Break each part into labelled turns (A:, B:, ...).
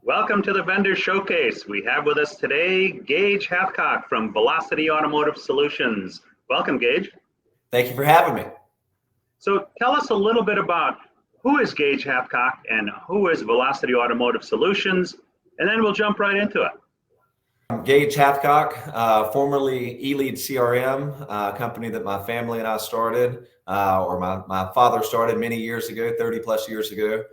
A: Welcome to the Vendor Showcase. We have with us today Gage Halfcock from Velocity Automotive Solutions. Welcome, Gage.
B: Thank you for having me.
A: So tell us a little bit about who is Gage Halfcock and who is Velocity Automotive Solutions, and then we'll jump right into it.
B: I'm Gage Halfcock, formerly eLead CRM, a company that my family and I started, or my father started many years ago, 30 plus years ago.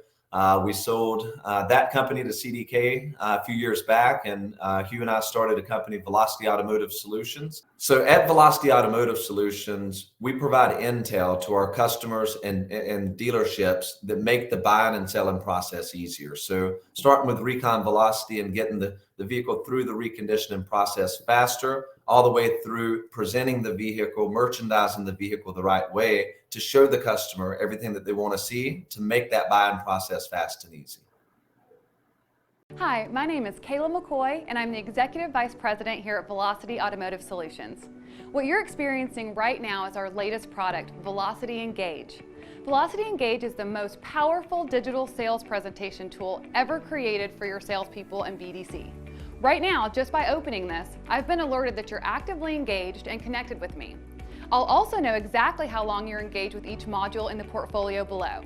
B: We sold that company to CDK a few years back, and Hugh and I started a company, Velocity Automotive Solutions. So at Velocity Automotive Solutions, we provide intel to our customers and dealerships that make the buying and selling process easier. So starting with recon velocity and getting the vehicle through the reconditioning process faster, all the way through presenting the vehicle, merchandising the vehicle the right way to show the customer everything that they want to see to make that buying process fast and easy.
C: Hi, my name is Kayla McCoy, and I'm the Executive Vice President here at Velocity Automotive Solutions. What you're experiencing right now is our latest product, Velocity Engage. Velocity Engage is the most powerful digital sales presentation tool ever created for your salespeople and BDC. Right now, just by opening this, I've been alerted that you're actively engaged and connected with me. I'll also know exactly how long you're engaged with each module in the portfolio below.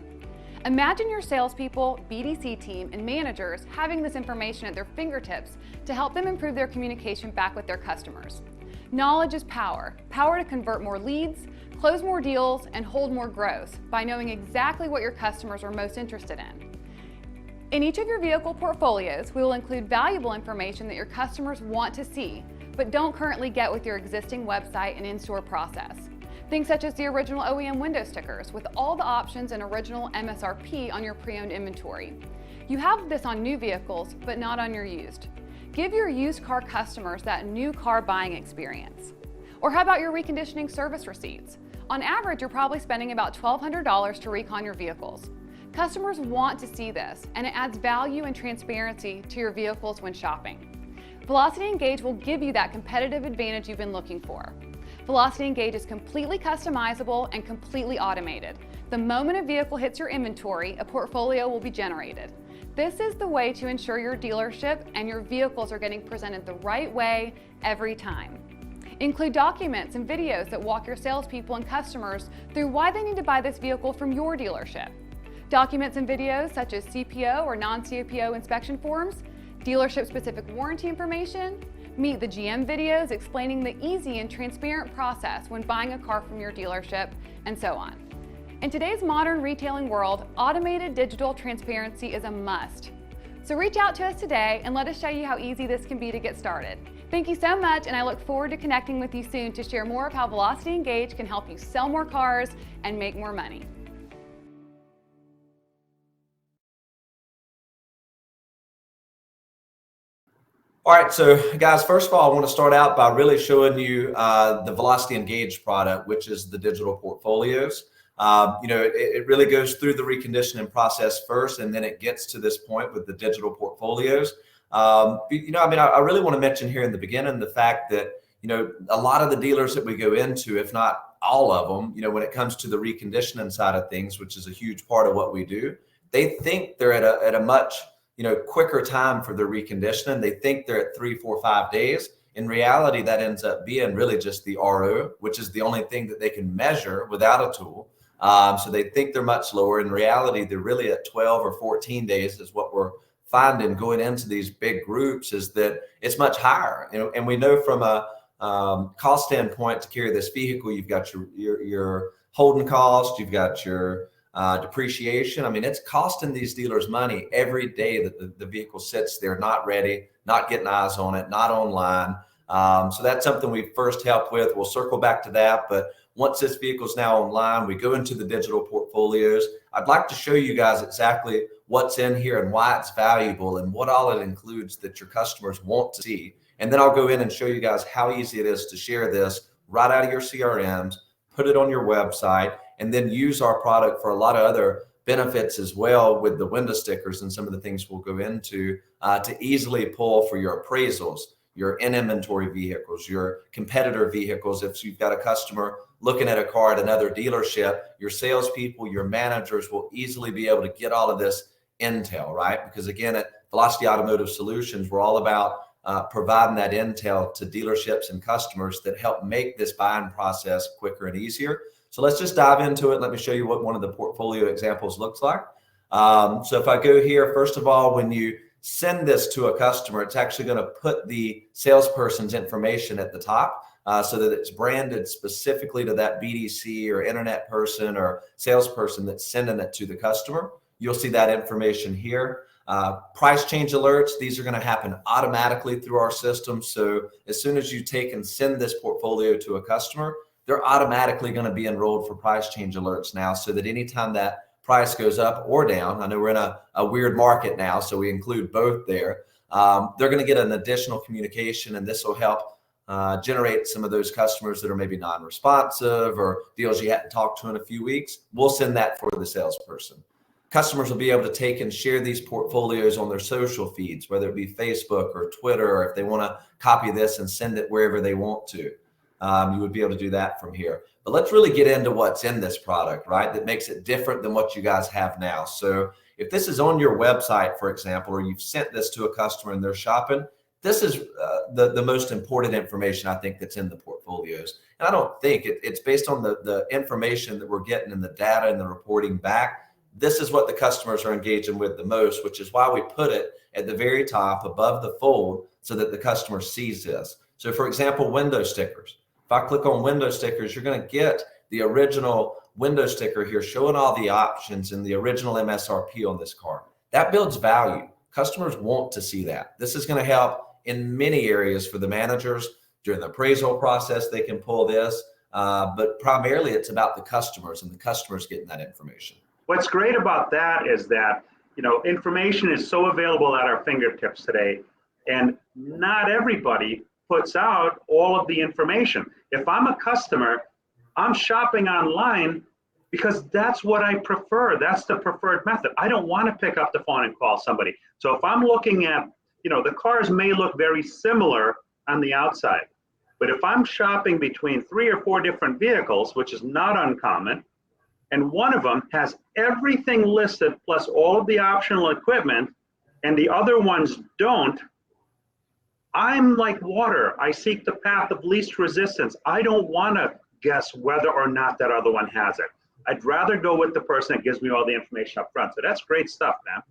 C: Imagine your salespeople, BDC team, and managers having this information at their fingertips to help them improve their communication back with their customers. Knowledge is power. Power to convert more leads, close more deals, and hold more growth by knowing exactly what your customers are most interested in. In each of your vehicle portfolios, we will include valuable information that your customers want to see, but don't currently get with your existing website and in-store process. Things such as the original OEM window stickers with all the options and original MSRP on your pre-owned inventory. You have this on new vehicles, but not on your used. Give your used car customers that new car buying experience. Or how about your reconditioning service receipts? On average, you're probably spending about $1,200 to recon your vehicles. Customers want to see this, and it adds value and transparency to your vehicles when shopping. Velocity Engage will give you that competitive advantage you've been looking for. Velocity Engage is completely customizable and completely automated. The moment a vehicle hits your inventory, a portfolio will be generated. This is the way to ensure your dealership and your vehicles are getting presented the right way every time. Include documents and videos that walk your salespeople and customers through why they need to buy this vehicle from your dealership. Documents and videos such as CPO or non-CPO inspection forms, dealership-specific warranty information, meet the GM videos explaining the easy and transparent process when buying a car from your dealership, and so on. In today's modern retailing world, automated digital transparency is a must. So reach out to us today and let us show you how easy this can be to get started. Thank you so much, and I look forward to connecting with you soon to share more of how Velocity Engage can help you sell more cars and make more money.
B: All right, so guys, first of all, I want to start out by really showing you the Velocity Engage product, which is the digital portfolios. It really goes through the reconditioning process first, and then it gets to this point with the digital portfolios. I really want to mention here in the beginning the fact that, a lot of the dealers that we go into, if not all of them, when it comes to the reconditioning side of things, which is a huge part of what we do, they think they're at a much quicker time for their reconditioning. They think they're at 3, 4, 5 days. In reality, that ends up being really just the RO, which is the only thing that they can measure without a tool. So they think they're much lower. In reality, they're really at 12 or 14 days is what we're finding going into these big groups, is that it's much higher. And we know from a cost standpoint to carry this vehicle, you've got your holding cost, you've got your depreciation. It's costing these dealers money every day that the vehicle sits there, not ready, not getting eyes on it, not online. So that's something we first help with. We'll circle back to that. But once this vehicle is now online, we go into the digital portfolios. I'd like to show you guys exactly what's in here and why it's valuable and what all it includes that your customers want to see. And then I'll go in and show you guys how easy it is to share this right out of your CRMs, put it on your website, and then use our product for a lot of other benefits as well with the window stickers and some of the things we'll go into to easily pull for your appraisals, your in-inventory vehicles, your competitor vehicles. If you've got a customer looking at a car at another dealership, your salespeople, your managers will easily be able to get all of this intel, right? Because again, at Velocity Automotive Solutions, we're all about providing that intel to dealerships and customers that help make this buying process quicker and easier. So let's just dive into it. Let me show you what one of the portfolio examples looks like. So if I go here, first of all, when you send this to a customer, it's actually going to put the salesperson's information at the top so that it's branded specifically to that BDC or internet person or salesperson that's sending it to the customer. You'll see that information here. Price change alerts, these are going to happen automatically through our system. So as soon as you take and send this portfolio to a customer, they're automatically going to be enrolled for price change alerts now, so that anytime that price goes up or down, I know we're in a weird market now, so we include both there, they're going to get an additional communication, and this will help generate some of those customers that are maybe non-responsive or deals you hadn't talked to in a few weeks. We'll send that for the salesperson. Customers will be able to take and share these portfolios on their social feeds, whether it be Facebook or Twitter, or if they want to copy this and send it wherever they want to. You would be able to do that from here. But let's really get into what's in this product, right? That makes it different than what you guys have now. So if this is on your website, for example, or you've sent this to a customer and they're shopping, this is the most important information I think that's in the portfolios. And I don't think it's based on the information that we're getting and the data and the reporting back. This is what the customers are engaging with the most, which is why we put it at the very top above the fold so that the customer sees this. So for example, window stickers. If I click on window stickers, you're going to get the original window sticker here showing all the options and the original MSRP on this car. That builds value. Customers want to see that. This is going to help in many areas for the managers. During the appraisal process, they can pull this, but primarily it's about the customers and the customers getting that information.
A: What's great about that is that, information is so available at our fingertips today, and not everybody puts out all of the information. If I'm a customer, I'm shopping online because that's what I prefer. That's the preferred method. I don't want to pick up the phone and call somebody. So if I'm looking at, the cars may look very similar on the outside, but if I'm shopping between 3 or 4 different vehicles, which is not uncommon, and one of them has everything listed plus all of the optional equipment, and the other ones don't, I'm like water. I seek the path of least resistance. I don't want to guess whether or not that other one has it. I'd rather go with the person that gives me all the information up front. So that's great stuff, man.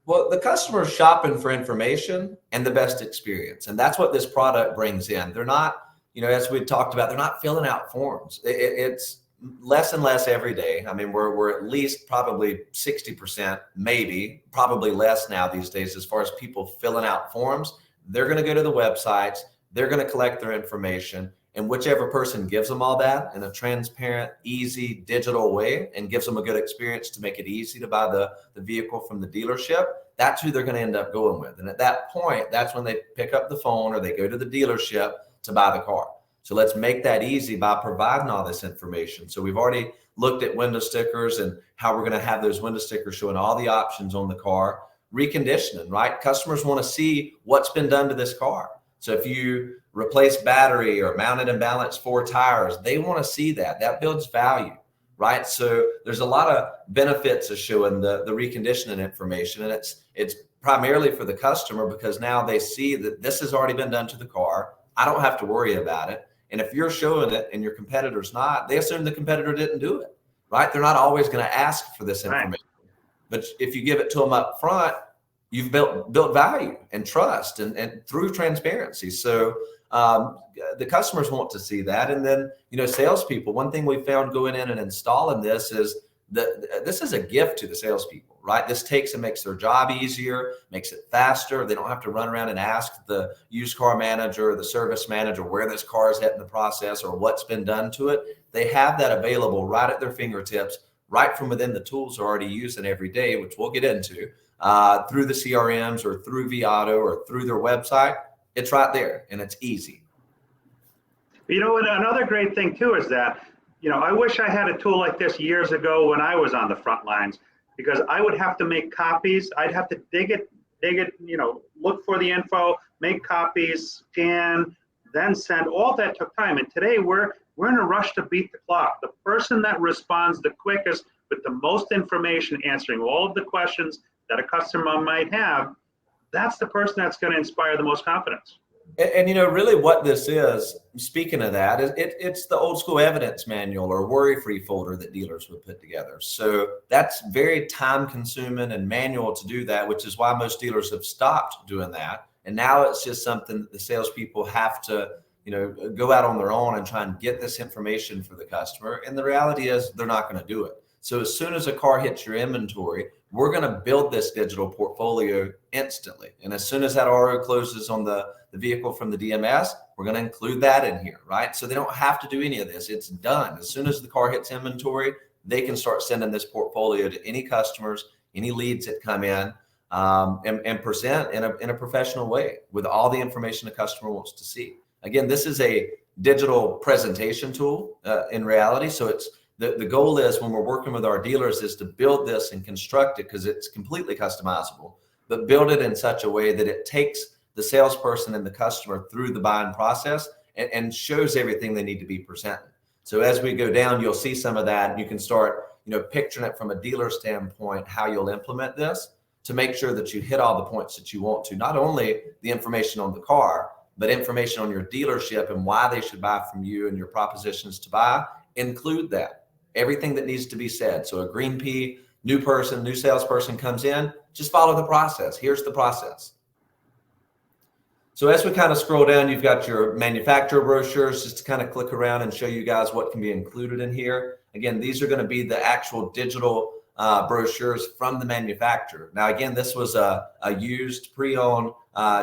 B: Well, the customer's shopping for information and the best experience. And that's what this product brings in. They're not, as we talked about, they're not filling out forms. It's less and less every day. I mean, we're at least probably 60%, maybe, probably less now these days as far as people filling out forms. They're going to go to the websites, they're going to collect their information, and whichever person gives them all that in a transparent, easy, digital way and gives them a good experience to make it easy to buy the vehicle from the dealership, that's who they're going to end up going with. And at that point, that's when they pick up the phone or they go to the dealership to buy the car. So let's make that easy by providing all this information. So we've already looked at window stickers and how we're going to have those window stickers showing all the options on the car. Reconditioning, right? Customers want to see what's been done to this car. So if you replace battery or mounted and balanced 4 tires, they want to see that. That builds value, right? So there's a lot of benefits of showing the reconditioning information, and it's primarily for the customer because now they see that this has already been done to the car. I don't have to worry about it. And if you're showing it and your competitor's not, they assume the competitor didn't do it, right? They're not always going to ask for this information. Right. But if you give it to them up front, you've built value and trust and through transparency. So the customers want to see that. And then, salespeople, one thing we found going in and installing this is that this is a gift to the salespeople, right? This takes and makes their job easier, makes it faster. They don't have to run around and ask the used car manager or the service manager where this car is at in the process or what's been done to it. They have that available right at their fingertips, right from within the tools they're already using every day, which we'll get into, through the CRMs or through Viato or through their website. It's right there and it's easy.
A: And another great thing too is that, I wish I had a tool like this years ago when I was on the front lines, because I would have to make copies. I'd have to dig it, look for the info, make copies, scan, then send. All that took time. And today we're in a rush to beat the clock. The person that responds the quickest with the most information, answering all of the questions that a customer might have, that's the person that's going to inspire the most confidence.
B: And really what this is, speaking of that, it's the old school evidence manual or worry-free folder that dealers would put together. So that's very time consuming and manual to do that, which is why most dealers have stopped doing that. And now it's just something that the salespeople have to, go out on their own and try and get this information for the customer. And the reality is they're not going to do it. So as soon as a car hits your inventory, we're going to build this digital portfolio instantly. And as soon as that RO closes on the vehicle from the DMS, we're going to include that in here, right? So they don't have to do any of this. It's done. As soon as the car hits inventory, they can start sending this portfolio to any customers, any leads that come in, and present in a professional way with all the information the customer wants to see. Again, this is a digital presentation tool in reality. So it's the goal is when we're working with our dealers is to build this and construct it because it's completely customizable, but build it in such a way that it takes the salesperson and the customer through the buying process and shows everything they need to be presenting. So as we go down, you'll see some of that and you can start, picturing it from a dealer standpoint, how you'll implement this to make sure that you hit all the points that you want to, not only the information on the car, but information on your dealership and why they should buy from you and your propositions to buy, include that. Everything that needs to be said. So a green pea, new salesperson comes in, just follow the process. Here's the process. So as we kind of scroll down, you've got your manufacturer brochures, just to kind of click around and show you guys what can be included in here. Again, these are going to be the actual digital brochures from the manufacturer. Now, again, this was a used pre-owned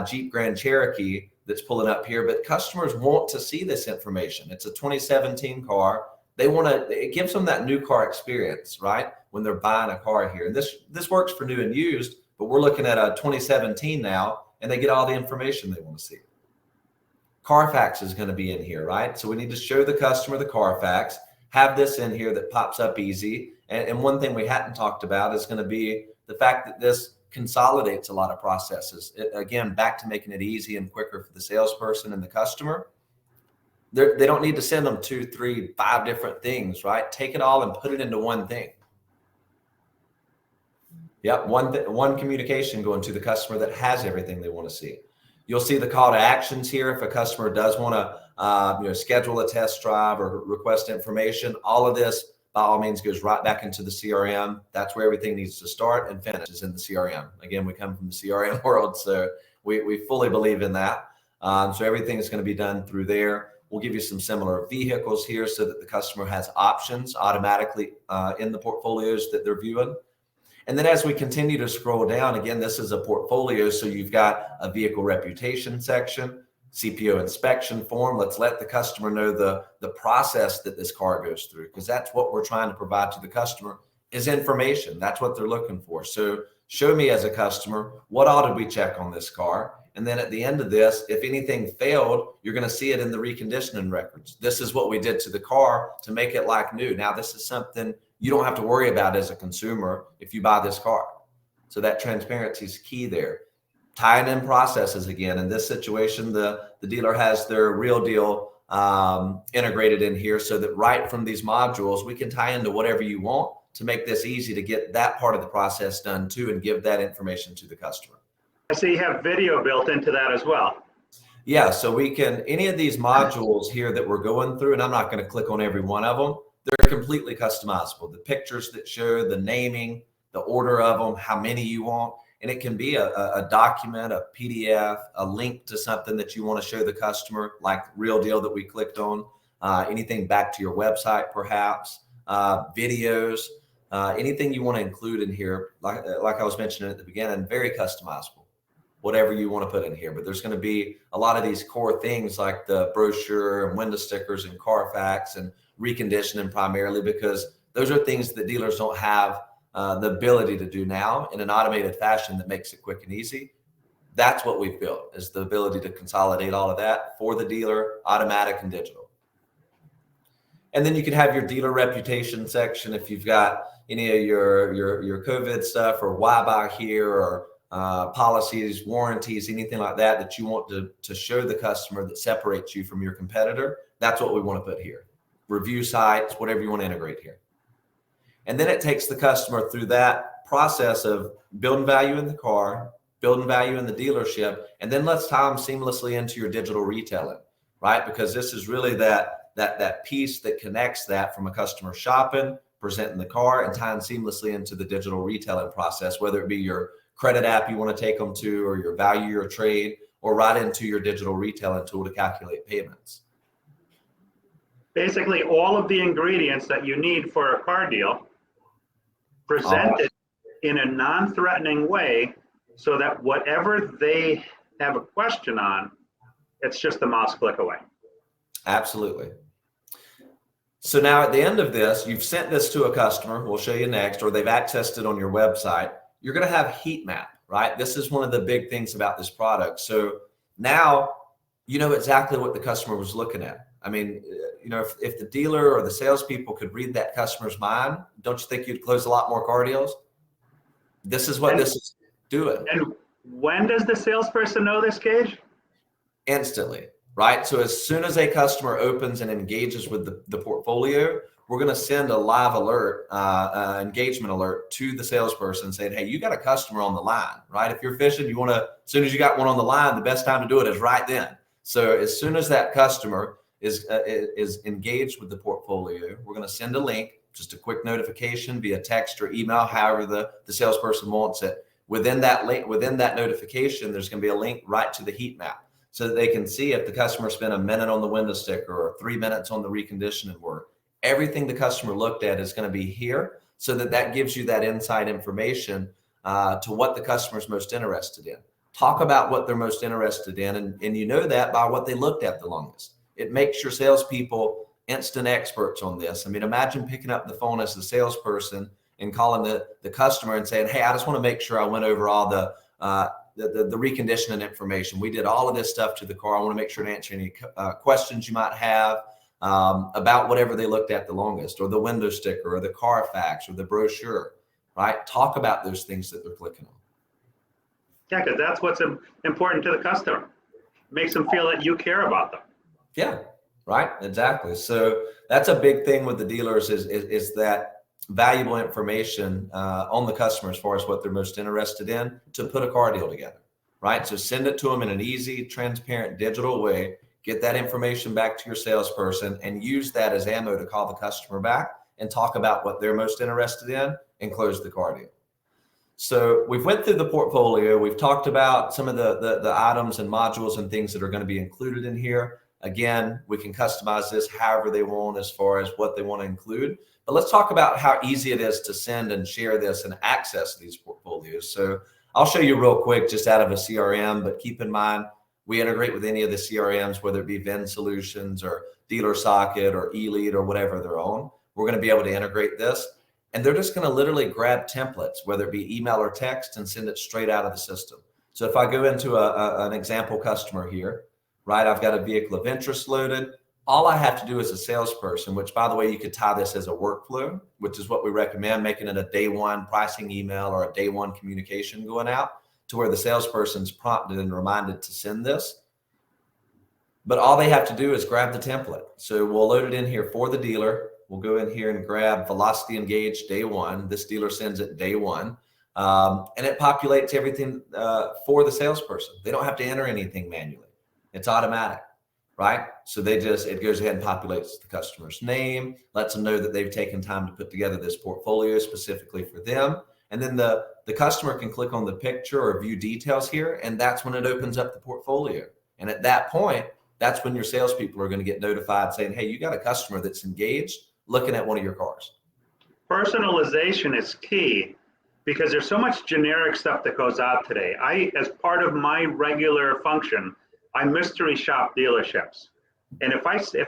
B: Jeep Grand Cherokee that's pulling up here, but customers want to see this information. It's a 2017 car. It gives them that new car experience, right? When they're buying a car here. And this works for new and used, but we're looking at a 2017 now, and they get all the information they want to see. Carfax is going to be in here, right? So we need to show the customer the Carfax, have this in here that pops up easy. And one thing we hadn't talked about is going to be the fact that this consolidates a lot of processes. Again, back to making it easy and quicker for the salesperson and the customer. They don't need to send them 2, 3, 5 different things, right? Take it all and put it into one thing. Yep, one communication going to the customer that has everything they want to see. You'll see the call to actions here. If a customer does want to schedule a test drive or request information, all of this by all means goes right back into the CRM. That's where everything needs to start and finish, is in the CRM. Again, we come from the CRM world, so we fully believe in that. So everything is going to be done through there. We'll give you some similar vehicles here so that the customer has options automatically in the portfolios that they're viewing. And then as we continue to scroll down, again, this is a portfolio. So you've got a vehicle reputation section, CPO inspection form. Let's let the customer know the process that this car goes through, because that's what we're trying to provide to the customer is information. That's what they're looking for. So show me as a customer, what all did we check on this car? And then at the end of this, if anything failed, you're going to see it in the reconditioning records. This is what we did to the car to make it like new. Now, this is something you don't have to worry about as a consumer if you buy this car. So that transparency is key there. Tying in processes again. In this situation, the dealer has their Real Deal integrated in here so that right from these modules, we can tie into whatever you want to make this easy to get that part of the process done too and give that information to the customer.
A: So you have video built into that as well.
B: Yeah, so we can, any of these modules here that we're going through, and I'm not going to click on every one of them, they're completely customizable. The pictures that show the naming, the order of them, how many you want, and it can be a document, a PDF, a link to something that you want to show the customer, like Real Deal that we clicked on, anything back to your website perhaps, videos, anything you want to include in here, like I was mentioning at the beginning, very customizable. Whatever you want to put in here, but there's going to be a lot of these core things like the brochure and window stickers and Carfax and reconditioning primarily, because those are things that dealers don't have the ability to do now in an automated fashion that makes it quick and easy. That's what we've built, is the ability to consolidate all of that for the dealer, automatic and digital. And then you can have your dealer reputation section if you've got any of your COVID stuff or why buy here or policies, warranties, anything like that you want to show the customer that separates you from your competitor. That's what we want to put here. Review sites, whatever you want to integrate here. And then it takes the customer through that process of building value in the car, building value in the dealership, and then let's tie them seamlessly into your digital retailing, right? Because this is really that piece that connects that from a customer shopping, presenting the car, and tying seamlessly into the digital retailing process, whether it be your credit app you want to take them to, or your value or trade, or right into your digital retailing tool to calculate payments.
A: Basically, all of the ingredients that you need for a car deal presented in a non-threatening way, so that whatever they have a question on, it's just a mouse click away.
B: Absolutely. So now at the end of this, you've sent this to a customer, we'll show you next, or they've accessed it on your website. You're going to have heat map, right? This is one of the big things about this product. So now you know exactly what the customer was looking at. I mean, you know, if the dealer or the salespeople could read that customer's mind, don't you think you'd close a lot more car deals? This is what this is doing.
A: And when does the salesperson know this, Gage?
B: Instantly, right? So as soon as a customer opens and engages with the portfolio, we're going to send a live alert, engagement alert to the salesperson saying, hey, you got a customer on the line, right? If you're fishing, you want to, as soon as you got one on the line, the best time to do it is right then. So as soon as that customer is engaged with the portfolio, we're going to send a link, just a quick notification via text or email, however the salesperson wants it. Within that link, within that notification, there's going to be a link right to the heat map, so that they can see if the customer spent a minute on the window sticker or 3 minutes on the reconditioning work. Everything the customer looked at is going to be here, so that gives you that inside information to what the customer's most interested in. Talk about what they're most interested in, and you know that by what they looked at the longest. It makes your salespeople instant experts on this. I mean, imagine picking up the phone as the salesperson and calling the customer and saying, hey, I just want to make sure I went over all the reconditioning information. We did all of this stuff to the car. I want to make sure to answer any questions you might have about whatever they looked at the longest, or the window sticker, or the Carfax, or the brochure, right? Talk about those things that they're clicking on.
A: Yeah, because that's what's important to the customer. Makes them feel that you care about them.
B: Yeah, right, exactly. So that's a big thing with the dealers is that valuable information on the customer as far as what they're most interested in to put a car deal together, right? So send it to them in an easy, transparent, digital way. Get that information back to your salesperson and use that as ammo to call the customer back and talk about what they're most interested in and close the car deal. So we've went through the portfolio. We've talked about some of the items and modules and things that are going to be included in here. Again, we can customize this however they want as far as what they want to include. But let's talk about how easy it is to send and share this and access these portfolios. So I'll show you real quick just out of a CRM, but keep in mind, we integrate with any of the CRMs, whether it be Vin Solutions or Dealer Socket or eLead or whatever they're on. We're going to be able to integrate this. And they're just going to literally grab templates, whether it be email or text, and send it straight out of the system. So if I go into an example customer here, right, I've got a vehicle of interest loaded. All I have to do as a salesperson, which by the way, you could tie this as a workflow, which is what we recommend, making it a day one pricing email or a day one communication going out to where the salesperson's prompted and reminded to send this. But all they have to do is grab the template. So we'll load it in here for the dealer. We'll go in here and grab Velocity Engage day one. This dealer sends it day one. And it populates everything for the salesperson. They don't have to enter anything manually. It's automatic, right? So it goes ahead and populates the customer's name, lets them know that they've taken time to put together this portfolio specifically for them. And then the customer can click on the picture or view details here, and that's when it opens up the portfolio. And at that point, that's when your salespeople are going to get notified saying, hey, you got a customer that's engaged looking at one of your cars.
A: Personalization is key because there's so much generic stuff that goes out today. As part of my regular function, I mystery shop dealerships. And if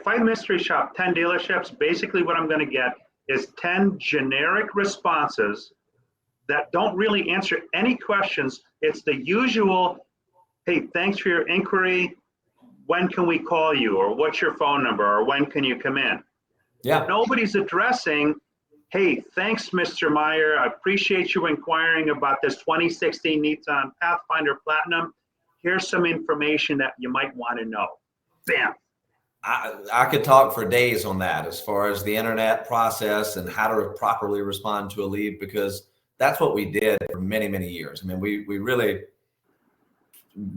A: I mystery shop 10 dealerships, basically what I'm going to get is 10 generic responses that don't really answer any questions. It's the usual, hey, thanks for your inquiry. When can we call you? Or what's your phone number? Or when can you come in?
B: Yeah.
A: Nobody's addressing, hey, thanks, Mr. Meyer. I appreciate you inquiring about this 2016 Nissan Pathfinder Platinum. Here's some information that you might want to know. Bam.
B: I could talk for days on that as far as the internet process and how to properly respond to a lead, because That's what we did for many, many years. I mean, we really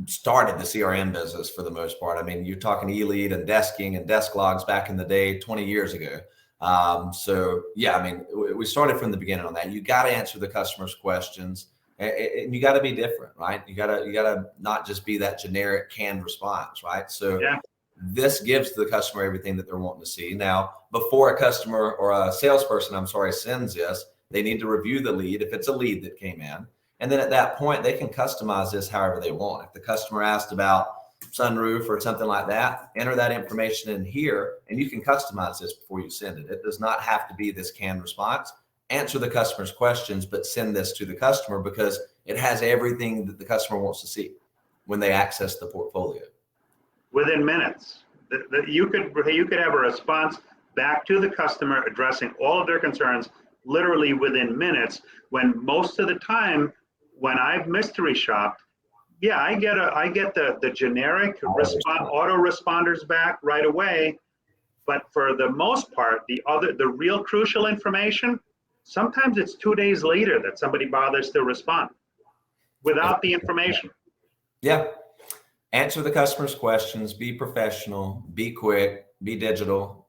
B: started the CRM business for the most part. I mean, you're talking e-lead and desking and desk logs back in the day, 20 years ago. So yeah, I mean, we started from the beginning on that. You got to answer the customer's questions, and you got to be different, right? You got to not just be that generic canned response, right? So yeah. This gives the customer everything that they're wanting to see. Now, before a customer or a salesperson, sends this, they need to review the lead if it's a lead that came in. And then at that point, they can customize this however they want. If the customer asked about sunroof or something like that, enter that information in here, and you can customize this before you send it. It does not have to be this canned response. Answer the customer's questions, but send this to the customer because it has everything that the customer wants to see when they access the portfolio.
A: Within minutes, you could have a response back to the customer addressing all of their concerns literally within minutes, when most of the time when I've mystery shopped, yeah, I get the generic auto responders back right away. But for the most part, the real crucial information, sometimes it's 2 days later that somebody bothers to respond without the information.
B: Yeah. Answer the customer's questions, be professional, be quick, be digital.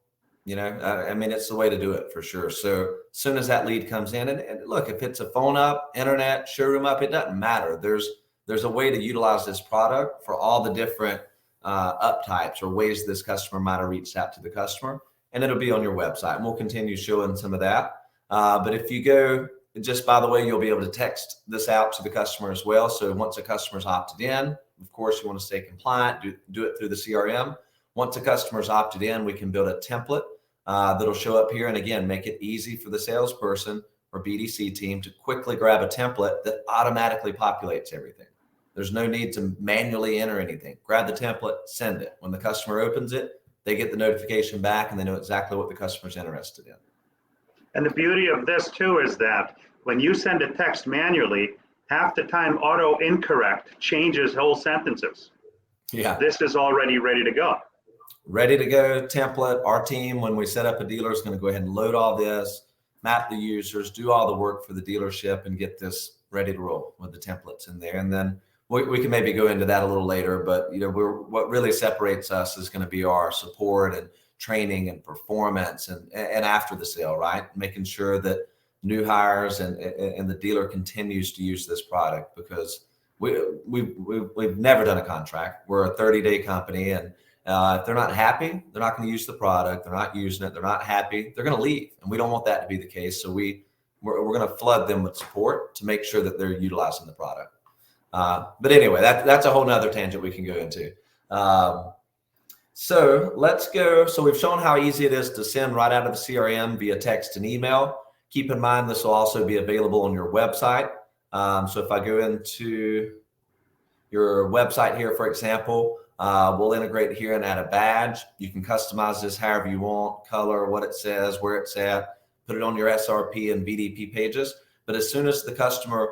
B: I mean, it's the way to do it for sure. So as soon as that lead comes in, and look, if it's a phone up, internet, showroom up, it doesn't matter. There's a way to utilize this product for all the different uptypes or ways this customer might have reached out to the customer, and it'll be on your website. And we'll continue showing some of that. But if you go, just by the way, you'll be able to text this out to the customer as well. So once a customer's opted in, of course, you want to stay compliant, do it through the CRM. Once a customer's opted in, we can build a template that'll show up here. And again, make it easy for the salesperson or BDC team to quickly grab a template that automatically populates everything. There's no need to manually enter anything. Grab the template, send it. When the customer opens it, they get the notification back and they know exactly what the customer's interested in.
A: And the beauty of this too is that when you send a text manually, half the time auto incorrect changes whole sentences. Yeah. This is already ready to go.
B: Ready to go template. Our team, when we set up a dealer, is going to go ahead and load all this, map the users, do all the work for the dealership, and get this ready to roll with the templates in there. And then we can maybe go into that a little later, but what really separates us is going to be our support and training and performance and after the sale, right? Making sure that new hires and the dealer continues to use this product, because we've never done a contract. We're a 30-day company, and if they're not happy, they're not going to use the product. They're not using it. They're not happy. They're going to leave, and we don't want that to be the case. So we're going to flood them with support to make sure that they're utilizing the product. But anyway, that's a whole nother tangent we can go into. So let's go. So we've shown how easy it is to send right out of the CRM via text and email. Keep in mind, this will also be available on your website. So if I go into your website here, for example, we'll integrate here and add a badge. You can customize this however you want, color, what it says, where it's at, put it on your SRP and BDP pages. But as soon as the customer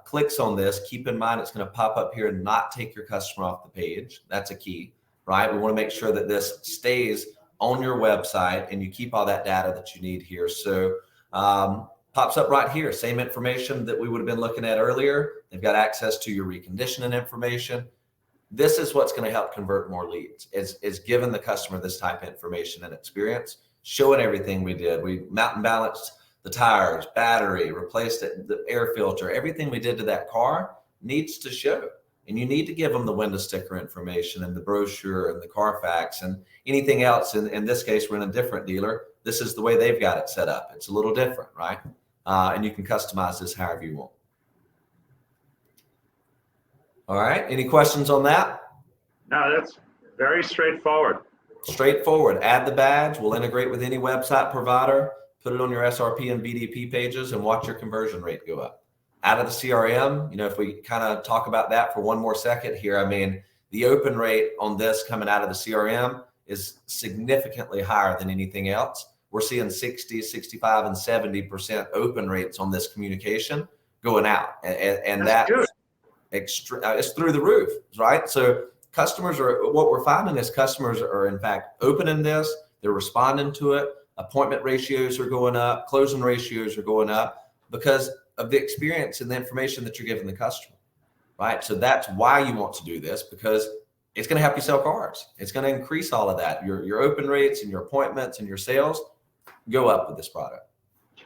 B: clicks on this, keep in mind it's going to pop up here and not take your customer off the page. That's a key, right? We want to make sure that this stays on your website and you keep all that data that you need here. So pops up right here, same information that we would have been looking at earlier. They've got access to your reconditioning information. This is what's going to help convert more leads, is giving the customer this type of information and experience, showing everything we did. We mountain balanced the tires, battery, replaced it, the air filter, everything we did to that car needs to show. And you need to give them the window sticker information and the brochure and the Carfax and anything else. In this case, we're in a different dealer. This is the way they've got it set up. It's a little different, right? And you can customize this however you want. All right. Any questions on that?
A: No, that's very straightforward.
B: Straightforward. Add the badge. We'll integrate with any website provider. Put it on your SRP and BDP pages and watch your conversion rate go up. Out of the CRM, if we kind of talk about that for one more second here, I mean, the open rate on this coming out of the CRM is significantly higher than anything else. We're seeing 60, 65, and 70% open rates on this communication going out. And that's it's through the roof, right? So what we're finding is customers are in fact opening this, they're responding to it, appointment ratios are going up, closing ratios are going up, because of the experience and the information that you're giving the customer, right? So that's why you want to do this, because it's going to help you sell cars. It's going to increase all of that. Your open rates and your appointments and your sales go up with this product.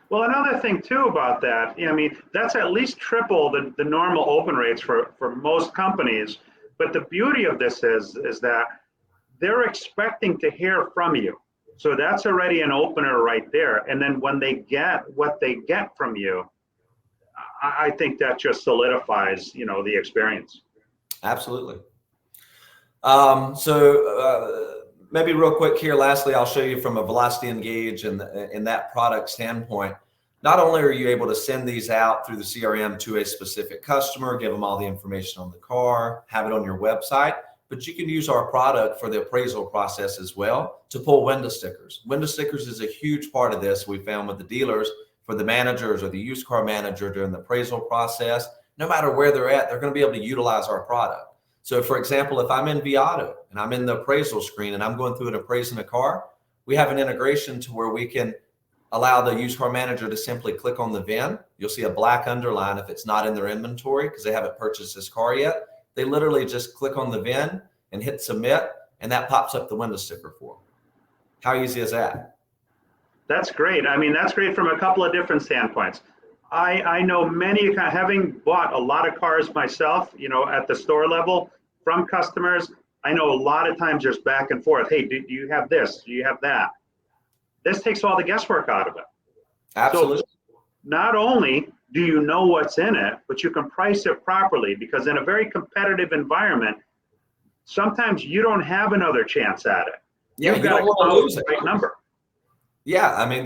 A: Well, another thing too about that, I mean, that's at least triple the normal open rates for most companies. But the beauty of this is that they're expecting to hear from you. So that's already an opener right there. And then when they get what they get from you, I think that just solidifies, the experience.
B: Absolutely. Maybe real quick here, lastly, I'll show you from a Velocity and Gage and in that product standpoint. Not only are you able to send these out through the CRM to a specific customer, give them all the information on the car, have it on your website, but you can use our product for the appraisal process as well to pull window stickers. Window stickers is a huge part of this. We found with the dealers, for the managers or the used car manager during the appraisal process, no matter where they're at, they're going to be able to utilize our product. So for example, if I'm in Viato and I'm in the appraisal screen and I'm going through and appraising a car, we have an integration to where we can allow the used car manager to simply click on the VIN. You'll see a black underline if it's not in their inventory because they haven't purchased this car yet. They literally just click on the VIN and hit submit, and that pops up the window sticker for them. How easy is that?
A: That's great. I mean, that's great from a couple of different standpoints. I know many, having bought a lot of cars myself, at the store level from customers, I know a lot of times there's back and forth. Hey, do you have this? Do you have that? This takes all the guesswork out of it.
B: Absolutely.
A: So not only do you know what's in it, but you can price it properly, because in a very competitive environment, sometimes you don't have another chance at it.
B: Yeah,
A: You've got to come out with the right number.
B: Yeah, I mean,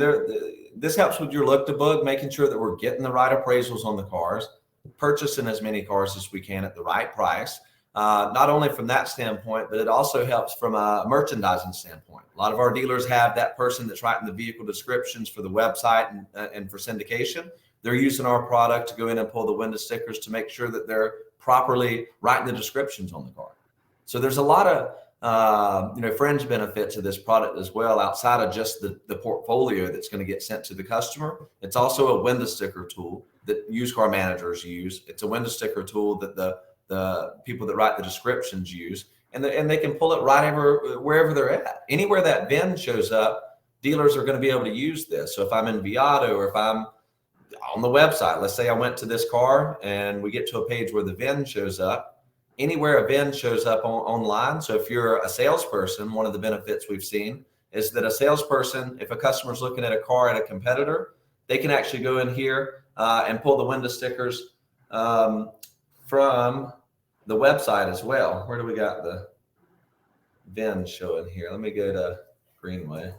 B: this helps with your look to book, making sure that we're getting the right appraisals on the cars, purchasing as many cars as we can at the right price. Not only from that standpoint, but it also helps from a merchandising standpoint. A lot of our dealers have that person that's writing the vehicle descriptions for the website and for syndication. They're using our product to go in and pull the window stickers to make sure that they're properly writing the descriptions on the car. So there's a lot of fringe benefits of this product as well, outside of just the portfolio that's going to get sent to the customer. It's also a window sticker tool that used car managers use. It's a window sticker tool that the people that write the descriptions use, and they can pull it wherever they're at. Anywhere that VIN shows up, dealers are going to be able to use this. So if I'm in Viato or if I'm on the website, let's say I went to this car and we get to a page where the VIN shows up, anywhere a VIN shows up online. So if you're a salesperson, one of the benefits we've seen is that a salesperson, if a customer's looking at a car at a competitor, they can actually go in here and pull the window stickers from the website as well. Where do we got the VIN showing here? Let me go to Greenway.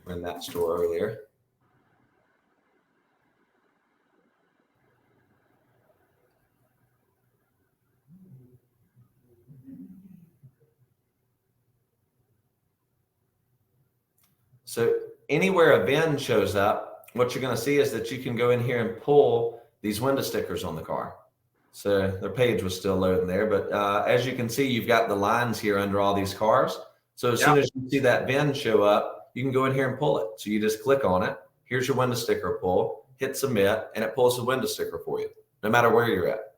B: We're in that store earlier. So anywhere a VIN shows up, what you're going to see is that you can go in here and pull these window stickers on the car. So their page was still loading there, but as you can see, you've got the lines here under all these cars. So as soon as you see that VIN show up, you can go in here and pull it. So you just click on it. Here's your window sticker pull, hit submit, and it pulls the window sticker for you, no matter where you're at.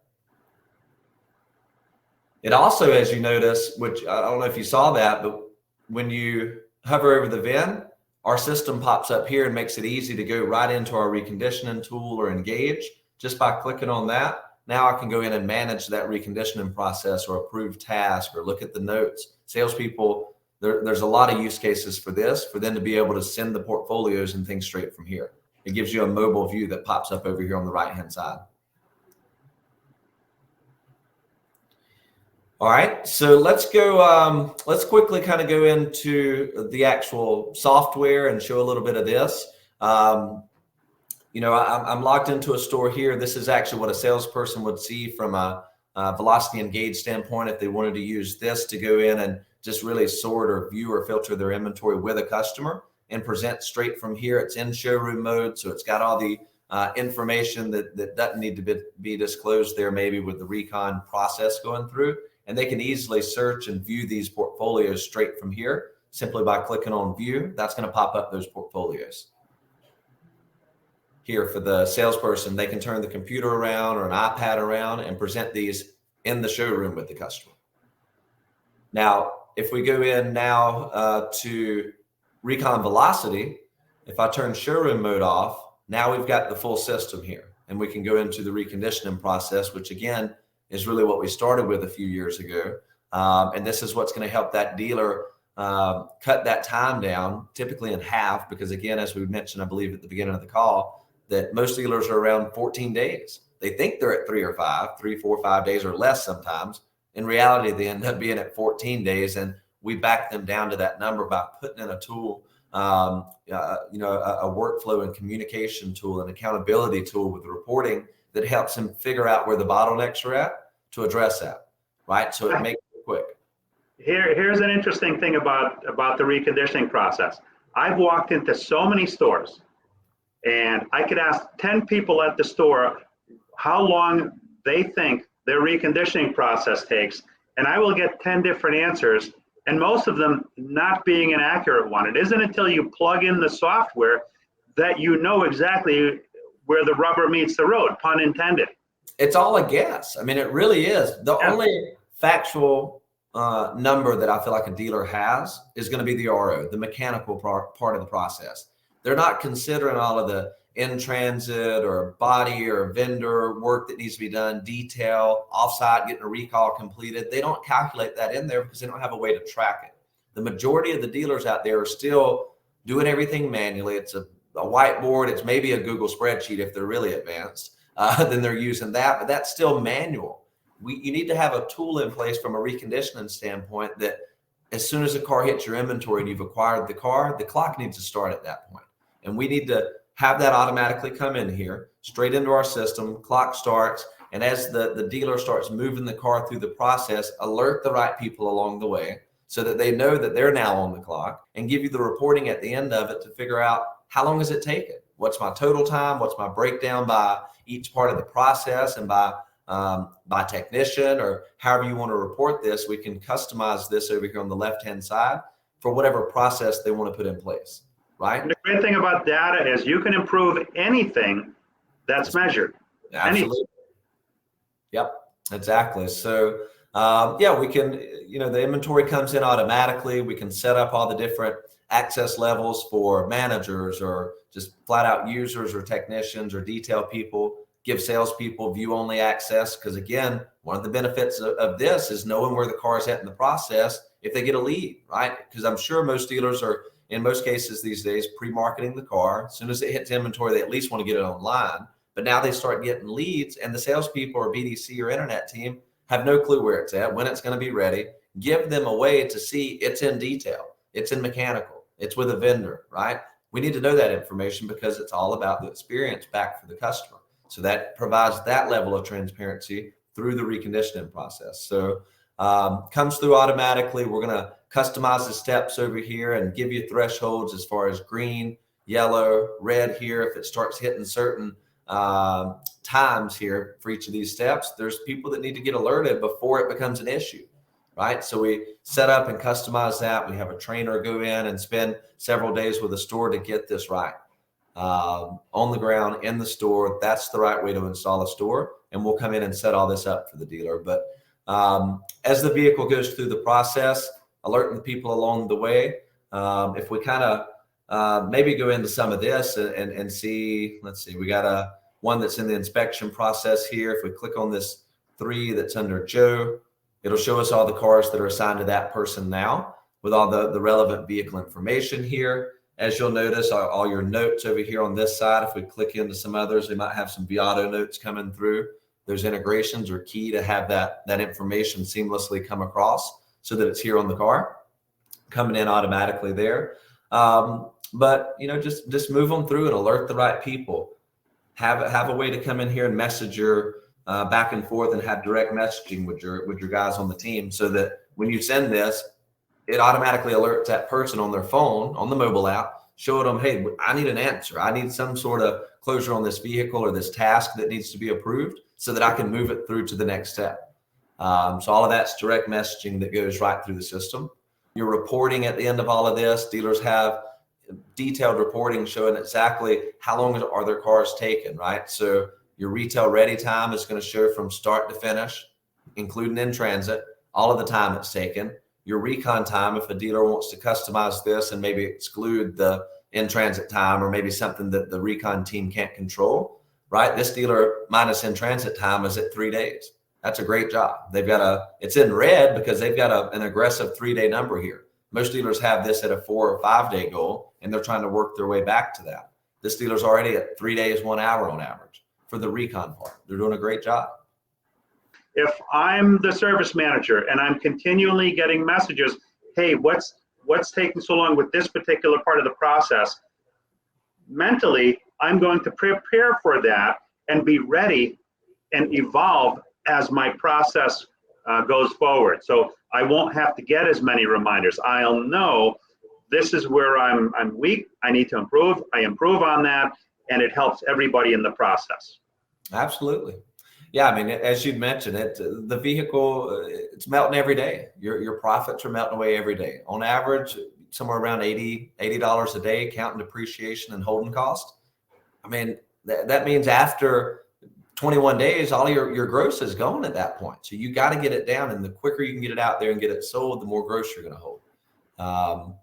B: It also, as you notice, which I don't know if you saw that, but when you hover over the VIN, our system pops up here and makes it easy to go right into our reconditioning tool or Engage just by clicking on that. Now I can go in and manage that reconditioning process or approve task or look at the notes. Salespeople, there's a lot of use cases for this, for them to be able to send the portfolios and things straight from here. It gives you a mobile view that pops up over here on the right-hand side. All right, so let's go, let's quickly kind of go into the actual software and show a little bit of this. I'm logged into a store here. This is actually what a salesperson would see from a Velocity and Gage standpoint if they wanted to use this to go in and just really sort or view or filter their inventory with a customer and present straight from here. It's in showroom mode, so it's got all the information that doesn't need to be disclosed there, maybe with the recon process going through. And they can easily search and view these portfolios straight from here simply by clicking on view. That's going to pop up those portfolios. here for the salesperson. They can turn the computer around or an iPad around and present these in the showroom with the customer. Now, if we go in now to Recon Velocity, if I turn showroom mode off, now we've got the full system here, and we can go into the reconditioning process, which again is really what we started with a few years ago. And this is what's going to help that dealer cut that time down, typically in half, because again, as we mentioned, I believe at the beginning of the call, that most dealers are around 14 days. They think they're at 3 or 4 or 5 days or less sometimes. In reality, they end up being at 14 days, and we back them down to that number by putting in a tool, a workflow and communication tool, an accountability tool with the reporting that helps them figure out where the bottlenecks are at to address that, right? So it makes it quick.
A: Here's an interesting thing about the reconditioning process. I've walked into so many stores, and I could ask 10 people at the store how long they think their reconditioning process takes, and I will get 10 different answers, and most of them not being an accurate one. It isn't until you plug in the software that you know exactly where the rubber meets the road, pun intended.
B: It's all a guess. I mean, it really is. The only factual number that I feel like a dealer has is going to be the RO, the mechanical part of the process. They're not considering all of the in-transit or body or vendor work that needs to be done, detail, offsite, getting a recall completed. They don't calculate that in there because they don't have a way to track it. The majority of the dealers out there are still doing everything manually. It's a whiteboard. It's maybe a Google spreadsheet if they're really advanced. Then they're using that, but that's still manual. You need to have a tool in place from a reconditioning standpoint that as soon as a car hits your inventory and you've acquired the car, the clock needs to start at that point. And we need to have that automatically come in here, straight into our system, clock starts, and as the dealer starts moving the car through the process, alert the right people along the way so that they know that they're now on the clock, and give you the reporting at the end of it to figure out how long has it taken? What's my total time? What's my breakdown by each part of the process and by technician, or however you want to report this. We can customize this over here on the left-hand side for whatever process they want to put in place. Right.
A: And the great thing about data is you can improve anything that's measured.
B: Absolutely.
A: Anything.
B: Yep, exactly. So we can, the inventory comes in automatically. We can set up all the different access levels for managers or just flat out users or technicians or detail people, give salespeople view only access. Because again, one of the benefits of this is knowing where the car is at in the process if they get a lead, right? Because I'm sure most dealers are, in most cases these days, pre-marketing the car. As soon as it hits inventory, they at least want to get it online. But now they start getting leads, and the salespeople or BDC or internet team have no clue where it's at, when it's going to be ready. Give them a way to see it's in detail, it's in mechanical, it's with a vendor, right? We need to know that information because it's all about the experience back for the customer. So that provides that level of transparency through the reconditioning process. So comes through automatically. We're going to customize the steps over here and give you thresholds as far as green, yellow, red here. If it starts hitting certain times here for each of these steps, there's people that need to get alerted before it becomes an issue, right? So we set up and customize that. We have a trainer go in and spend several days with the store to get this right. On the ground in the store, that's the right way to install a store, and we'll come in and set all this up for the dealer. But as the vehicle goes through the process, alerting the people along the way, if we kind of maybe go into some of this and see, let's see, we got one that's in the inspection process here. If we click on this 3 that's under Joe, it'll show us all the cars that are assigned to that person now with all the relevant vehicle information here. As you'll notice, all your notes over here on this side. If we click into some others, we might have some Viato notes coming through. Those integrations are key to have that information seamlessly come across so that it's here on the car, coming in automatically there. But just move them through and alert the right people. Have a way to come in here and message your back and forth and have direct messaging with your guys on the team, so that when you send this, it automatically alerts that person on their phone, on the mobile app, showing them, hey, I need an answer. I need some sort of closure on this vehicle or this task that needs to be approved so that I can move it through to the next step. So all of that's direct messaging that goes right through the system. You're reporting at the end of all of this. Dealers have detailed reporting showing exactly how long are their cars taken, right? So your retail ready time is going to show from start to finish, including in transit, all of the time it's taken. Your recon time, if a dealer wants to customize this and maybe exclude the in transit time or maybe something that the recon team can't control, right? This dealer minus in transit time is at 3 days. That's a great job. They've got it's in red because they've got an aggressive 3-day number here. Most dealers have this at a 4 or 5 day goal, and they're trying to work their way back to that. This dealer's already at 3 days, 1 hour on average for the recon part. They're doing a great job.
A: If I'm the service manager and I'm continually getting messages, hey, what's taking so long with this particular part of the process? Mentally, I'm going to prepare for that and be ready and evolve as my process goes forward. So I won't have to get as many reminders. I'll know this is where I'm weak. I need to improve. I improve on that, and it helps everybody in the process.
B: Absolutely. Yeah, I mean, as you mentioned, the vehicle, it's melting every day. Your profits are melting away every day. On average, somewhere around $80 a day, counting depreciation and holding cost. I mean, that means after 21 days, all your gross is gone at that point. So you got to get it down, and the quicker you can get it out there and get it sold, the more gross you're going to hold.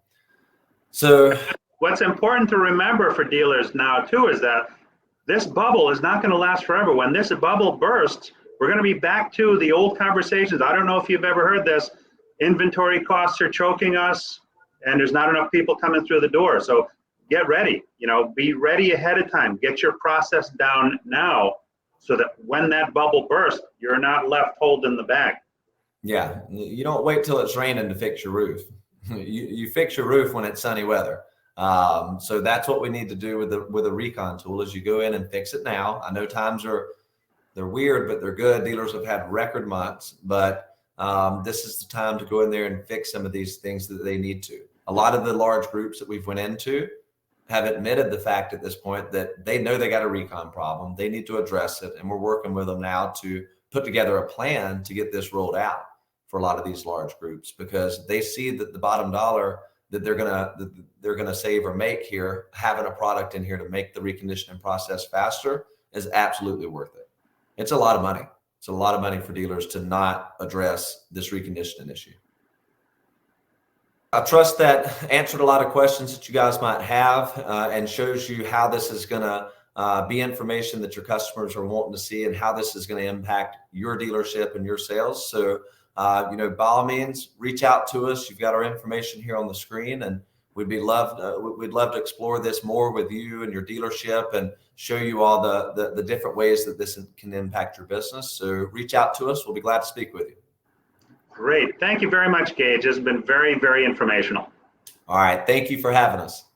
B: So
A: what's important to remember for dealers now too is that this bubble is not going to last forever. When this bubble bursts, we're going to be back to the old conversations. I don't know if you've ever heard this. Inventory costs are choking us, and there's not enough people coming through the door. So get ready. Be ready ahead of time. Get your process down now, so that when that bubble bursts, you're not left holding the bag.
B: Yeah, you don't wait till it's raining to fix your roof. You fix your roof when it's sunny weather. So that's what we need to do with a recon tool is you go in and fix it now. I know times they're weird, but they're good. Dealers have had record months, but this is the time to go in there and fix some of these things that they need to. A lot of the large groups that we've went into have admitted the fact at this point that they know they got a recon problem. They need to address it. And we're working with them now to put together a plan to get this rolled out for a lot of these large groups, because they see that the bottom dollar that they're gonna save or make here, having a product in here to make the reconditioning process faster is absolutely worth it. It's a lot of money. It's a lot of money for dealers to not address this reconditioning issue. I trust that answered a lot of questions that you guys might have and shows you how this is going to be information that your customers are wanting to see and how this is going to impact your dealership and your sales. So, by all means, reach out to us. You've got our information here on the screen, and we'd love to explore this more with you and your dealership and show you all the different ways that this can impact your business. So reach out to us. We'll be glad to speak with you.
A: Great. Thank you very much, Gage. This has been very, very informational.
B: All right. Thank you for having us.